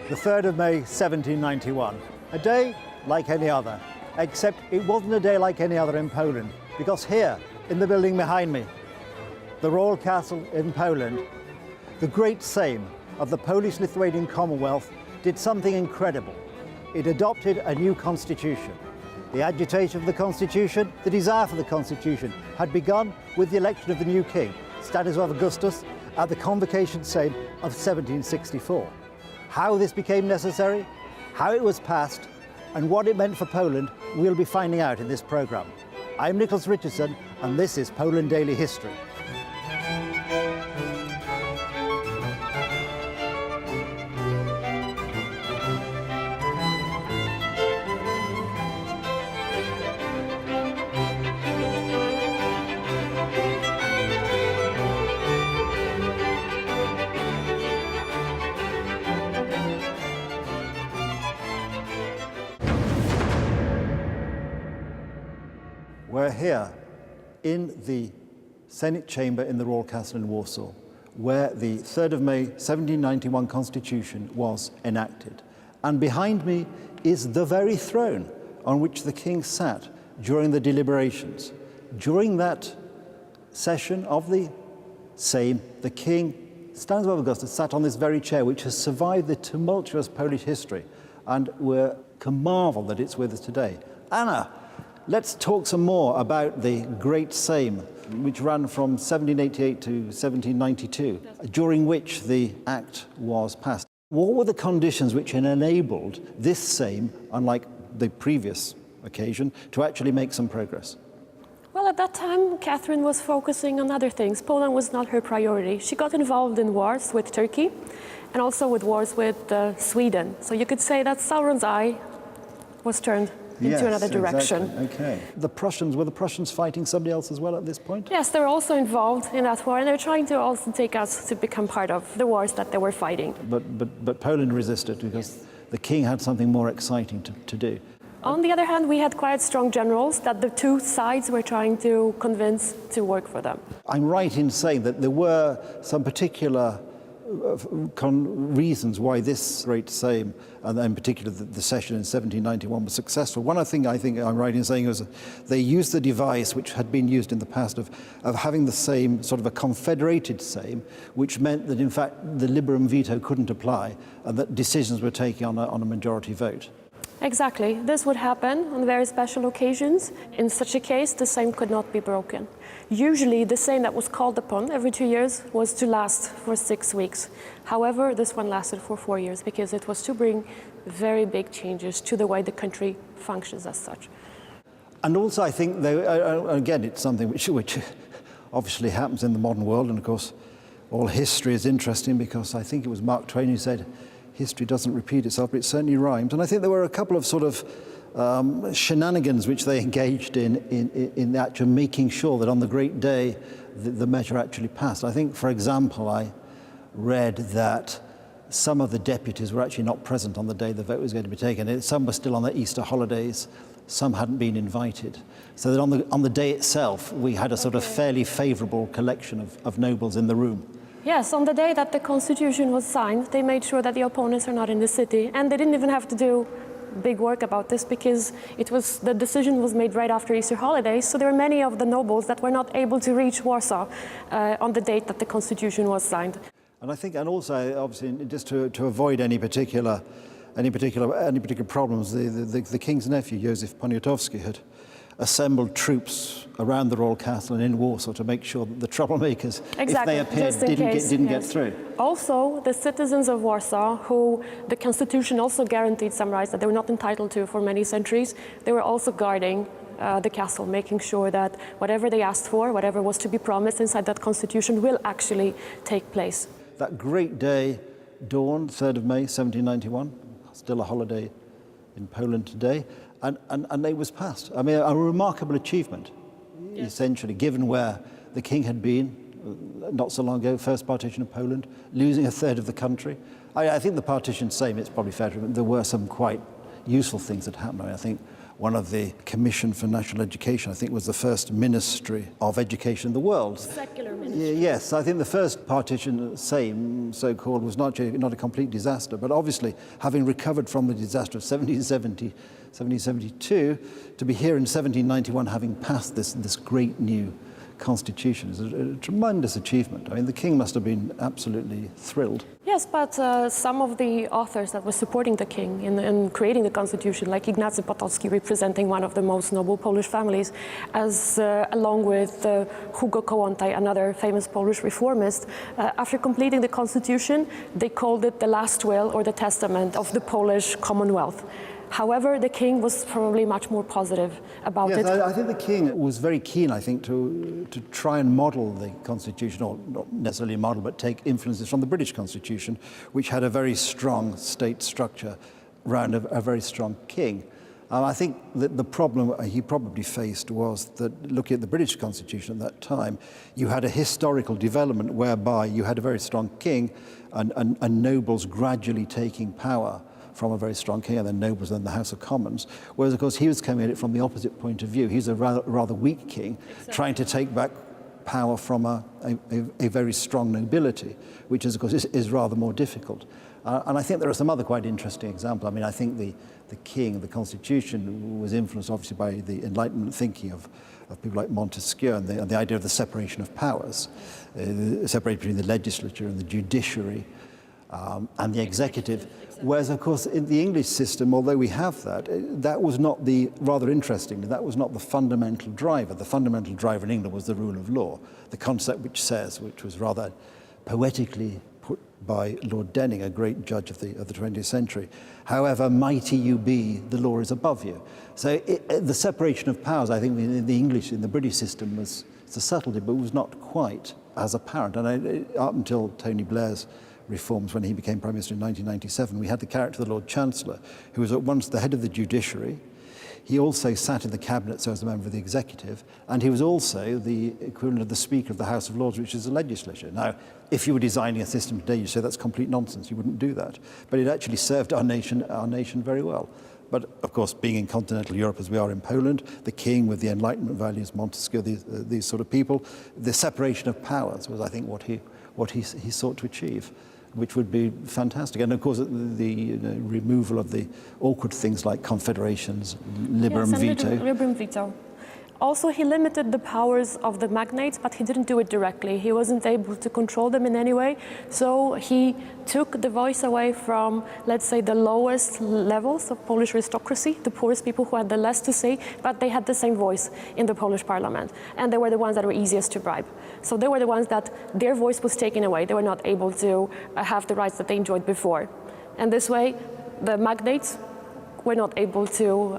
The 3rd of May, 1791. A day like any other, except it wasn't a day like any other in Poland, because here, in the building behind me, the Royal Castle in Poland, the great Sejm of the Polish-Lithuanian Commonwealth did something incredible. It adopted a new constitution. The agitation of the constitution, the desire for the constitution, had begun with the election of the new king, Stanislaw Augustus, at the Convocation Sejm of 1764. How this became necessary, how it was passed, and what it meant for Poland, we'll be finding out in this programme. I'm Nicholas Richardson, and this is Poland Daily History. We're here in the Senate chamber in the Royal Castle in Warsaw, where the 3rd of May 1791 Constitution was enacted. And behind me is the very throne on which the king sat during the deliberations. During that session of the Sejm, the king, Stanislaw Augustus, sat on this very chair, which has survived the tumultuous Polish history, and we can marvel that it's with us today. Anna, let's talk some more about the Great Sejm, which ran from 1788 to 1792, during which the Act was passed. What were the conditions which enabled this Sejm, unlike the previous occasion, to actually make some progress? Well, at that time, Catherine was focusing on other things. Poland was not her priority. She got involved in wars with Turkey and also with wars with Sweden. So you could say that Sauron's eye was turned into another direction. Exactly. Okay. Were the Prussians fighting somebody else as well at this point? Yes, they were also involved in that war, and they were trying to also take us to become part of the wars that they were fighting. But Poland resisted because the king had something more exciting to do. On the other hand, we had quite strong generals that the two sides were trying to convince to work for them. I'm right in saying that there were some particular reasons why this Great Sejm, and in particular the session in 1791, was successful. One thing I think I'm right in saying was they used the device which had been used in the past of having the Sejm, sort of a confederated Sejm, which meant that in fact the liberum veto couldn't apply and that decisions were taken on a majority vote. Exactly. This would happen on very special occasions. In such a case, the Sejm could not be broken. Usually, the Sejm that was called upon every 2 years was to last for 6 weeks. However, this one lasted for 4 years because it was to bring very big changes to the way the country functions as such. And also, I think, again, it's something which obviously happens in the modern world, and of course, all history is interesting because I think it was Mark Twain who said, history doesn't repeat itself, but it certainly rhymes. And I think there were a couple of sort of shenanigans which they engaged in actually making sure that on the great day the measure actually passed. I think, for example, I read that some of the deputies were actually not present on the day the vote was going to be taken. Some were still on their Easter holidays, some hadn't been invited. So that on the day itself, we had a sort of fairly favourable collection of nobles in the room. Yes, on the day that the Constitution was signed, they made sure that the opponents are not in the city, and they didn't even have to do big work about this because the decision was made right after Easter holidays, so there were many of the nobles that were not able to reach Warsaw on the date that the Constitution was signed. And I think, and also, obviously, just to avoid any particular problems, the king's nephew, Józef Poniatowski, had assembled troops around the Royal Castle and in Warsaw to make sure that the troublemakers, if they appeared, didn't get through. Also, the citizens of Warsaw, who the Constitution also guaranteed some rights that they were not entitled to for many centuries, they were also guarding the castle, making sure that whatever they asked for, whatever was to be promised inside that Constitution will actually take place. That great day dawned, 3rd of May, 1791, still a holiday in Poland today. And it was passed. I mean, a remarkable achievement, essentially, given where the king had been not so long ago, first partition of Poland, losing a third of the country. I think the partition Sejm, it's probably fair to admit, there were some quite useful things that happened. I think one of the Commission for National Education. I think was the first ministry of education in the world. Secular ministry. Yes, I think the first partition, same so-called, was not a complete disaster, but obviously having recovered from the disaster of 1772, to be here in 1791 having passed this great new constitution is a tremendous achievement. I mean, the king must have been absolutely thrilled. Yes, but some of the authors that were supporting the king in creating the constitution, like Ignacy Potocki, representing one of the most noble Polish families, along with Hugo Kołłątaj, another famous Polish reformist, after completing the constitution, they called it the last will or the testament of the Polish Commonwealth. However, the king was probably much more positive about it. I think the king was very keen, I think, to try and model the constitution, or not necessarily model, but take influences from the British constitution, which had a very strong state structure around a very strong king. I think that the problem he probably faced was that, looking at the British constitution at that time, you had a historical development whereby you had a very strong king and nobles gradually taking power from a very strong king, and then nobles, and then the House of Commons. Whereas, of course, he was coming at it from the opposite point of view. He's a rather weak king, trying to take back power from a very strong nobility, which, of course, is rather more difficult. And I think there are some other quite interesting examples. I mean, I think the king, the constitution, was influenced, obviously, by the Enlightenment thinking of people like Montesquieu, and the idea of the separation of powers, separation between the legislature and the judiciary, and the executive. Whereas, of course, in the English system, although we have that, that was not rather interestingly, that was not the fundamental driver. The fundamental driver in England was the rule of law, the concept which was rather poetically put by Lord Denning, a great judge of the 20th century, however mighty you be, the law is above you. So the separation of powers, I think, in the British system was a subtlety, but was not quite as apparent. And up until Tony Blair's reforms, when he became Prime Minister in 1997, we had the character of the Lord Chancellor, who was at once the head of the judiciary. He also sat in the cabinet, so as a member of the executive, and he was also the equivalent of the Speaker of the House of Lords, which is the legislature. Now, if you were designing a system today, you'd say that's complete nonsense. You wouldn't do that. But it actually served our nation very well. But, of course, being in continental Europe as we are in Poland, the king with the Enlightenment values, Montesquieu, these sort of people, the separation of powers was, I think, what he sought to achieve, which would be fantastic. And of course, the removal of the awkward things like confederations, liberum veto. Liberum veto. Also, he limited the powers of the magnates, but he didn't do it directly. He wasn't able to control them in any way. So he took the voice away from, let's say, the lowest levels of Polish aristocracy, the poorest people who had the less to say, but they had the same voice in the Polish parliament. And they were the ones that were easiest to bribe. So they were the ones that their voice was taken away. They were not able to have the rights that they enjoyed before. And this way, the magnates were not able to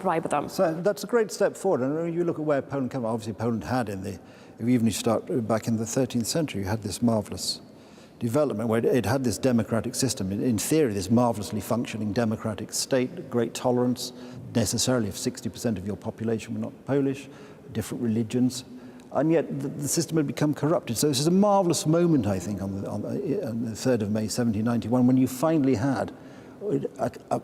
bribe them. So that's a great step forward. And when you look at where Poland came, obviously Poland had even you start back in the 13th century, you had this marvellous development where it had this democratic system. In theory, this marvellously functioning democratic state, great tolerance, necessarily if 60% of your population were not Polish, different religions, and yet the system had become corrupted. So this is a marvellous moment, I think, on the 3rd of May 1791, when you finally had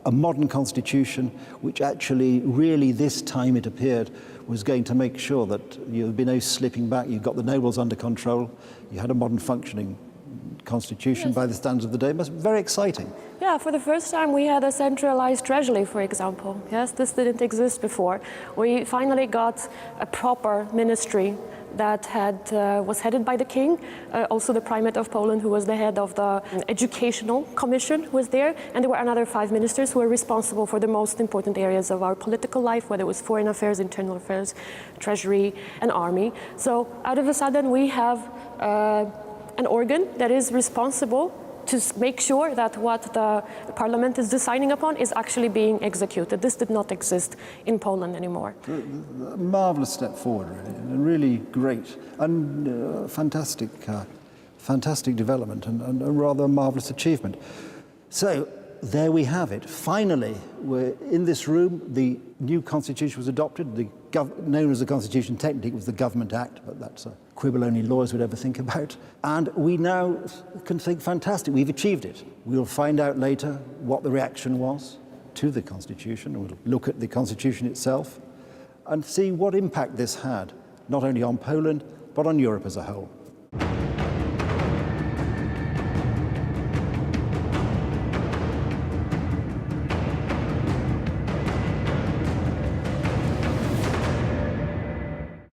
a modern constitution, which actually really this time it appeared was going to make sure that there would be no slipping back. You got the nobles under control. You had a modern functioning constitution by the standards of the day. It was very exciting. Yeah, for the first time we had a centralized treasury, for example. Yes, this didn't exist before. We finally got a proper ministry that was headed by the king, also the Primate of Poland, who was the head of the Educational Commission, was there, and there were another 5 ministers who were responsible for the most important areas of our political life, whether it was foreign affairs, internal affairs, treasury, and army. So out of a sudden we have an organ that is responsible to make sure that what the parliament is deciding upon is actually being executed. This did not exist in Poland anymore. A marvellous step forward, really, and really great and fantastic development and a rather marvellous achievement. So there we have it. Finally, we're in this room. The new constitution was adopted. Known as the Constitution, technically it was the Government Act, but that's a quibble only lawyers would ever think about. And we now can think, fantastic, we've achieved it. We'll find out later what the reaction was to the Constitution. We'll look at the Constitution itself and see what impact this had, not only on Poland, but on Europe as a whole.